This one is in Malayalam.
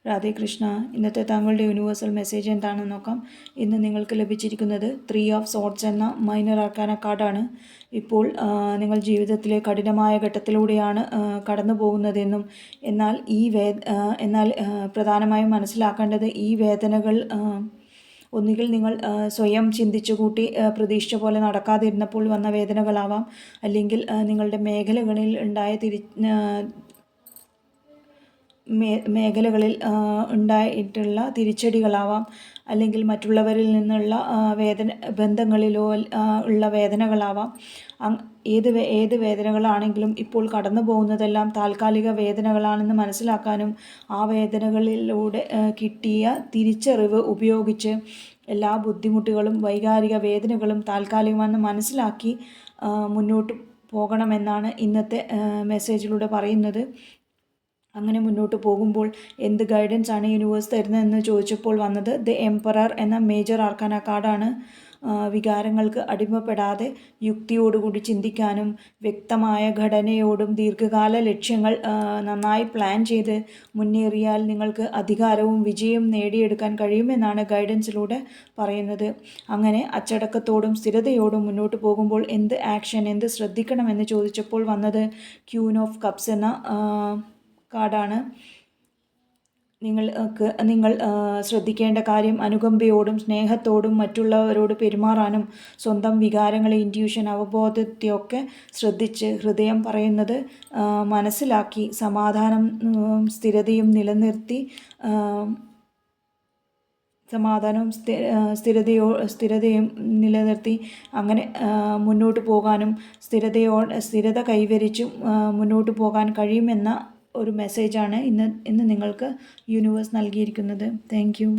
രാധേ കൃഷ്ണ. ഇന്നത്തെ താങ്കളുടെ യൂണിവേഴ്സൽ മെസ്സേജ് എന്താണെന്ന് നോക്കാം. ഇന്ന് നിങ്ങൾക്ക് ലഭിച്ചിരിക്കുന്നത് 3 ഓഫ് സോർട്സ് എന്ന മൈനർ ആർക്കാന കാർഡാണ്. ഇപ്പോൾ നിങ്ങൾ ജീവിതത്തിലെ കഠിനമായ ഘട്ടത്തിലൂടെയാണ് കടന്നു പോകുന്നതെന്നും എന്നാൽ പ്രധാനമായും മനസ്സിലാക്കേണ്ടത് ഈ വേദനകൾ ഒന്നുകിൽ നിങ്ങൾ സ്വയം ചിന്തിച്ചു കൂട്ടി പ്രതീക്ഷിച്ച പോലെ നടക്കാതിരുന്നപ്പോൾ വന്ന വേദനകളാവാം, അല്ലെങ്കിൽ നിങ്ങളുടെ മേഖലകളിൽ ഉണ്ടായ മേഖലകളിൽ ഉണ്ടായിട്ടുള്ള തിരിച്ചടികളാവാം, അല്ലെങ്കിൽ മറ്റുള്ളവരിൽ നിന്നുള്ള ബന്ധങ്ങളിലോ ഉള്ള വേദനകളാവാം. ഏത് വേദനകളാണെങ്കിലും ഇപ്പോൾ കടന്നു പോകുന്നതെല്ലാം താൽക്കാലിക വേദനകളാണെന്ന് മനസ്സിലാക്കാനും ആ വേദനകളിലൂടെ കിട്ടിയ തിരിച്ചറിവ് ഉപയോഗിച്ച് എല്ലാ ബുദ്ധിമുട്ടുകളും വൈകാരിക വേദനകളും താൽക്കാലികമാണെന്ന് മനസ്സിലാക്കി മുന്നോട്ട് പോകണമെന്നാണ് ഇന്നത്തെ മെസ്സേജിലൂടെ പറയുന്നത്. അങ്ങനെ മുന്നോട്ട് പോകുമ്പോൾ എന്ത് ഗൈഡൻസ് ആണ് യൂണിവേഴ്സ് തരുന്നതെന്ന് ചോദിച്ചപ്പോൾ വന്നത് ദ എംപറർ എന്ന മേജർ ആർക്കാന കാർഡാണ്. വികാരങ്ങൾക്ക് അടിമപ്പെടാതെ യുക്തിയോടുകൂടി ചിന്തിക്കാനും വ്യക്തമായ ഘടനയോടും ദീർഘകാല ലക്ഷ്യങ്ങൾ നന്നായി പ്ലാൻ ചെയ്ത് മുന്നേറിയാൽ നിങ്ങൾക്ക് അധികാരവും വിജയവും നേടിയെടുക്കാൻ കഴിയുമെന്നാണ് ഗൈഡൻസിലൂടെ പറയുന്നത്. അങ്ങനെ അച്ചടക്കത്തോടും സ്ഥിരതയോടും മുന്നോട്ട് പോകുമ്പോൾ എന്ത് ശ്രദ്ധിക്കണമെന്ന് ചോദിച്ചപ്പോൾ വന്നത് ക്യൂൻ ഓഫ് കപ്സ് എന്ന കാർഡാണ്. നിങ്ങൾ ശ്രദ്ധിക്കേണ്ട കാര്യം അനുകമ്പയോടും സ്നേഹത്തോടും മറ്റുള്ളവരോട് പെരുമാറാനും സ്വന്തം വികാരങ്ങളെ, ഇൻറ്റ്യൂഷൻ, അവബോധത്തെയൊക്കെ ശ്രദ്ധിച്ച് ഹൃദയം പറയുന്നത് മനസ്സിലാക്കി സ്ഥിരതയും നിലനിർത്തി അങ്ങനെ മുന്നോട്ട് പോകാനും സ്ഥിരത കൈവരിച്ചും മുന്നോട്ട് പോകാൻ കഴിയുമെന്ന ഒരു മെസ്സേജാണ് ഇന്ന് നിങ്ങൾക്ക് യൂണിവേഴ്സ് നൽകിയിരിക്കുന്നത്. Thank you.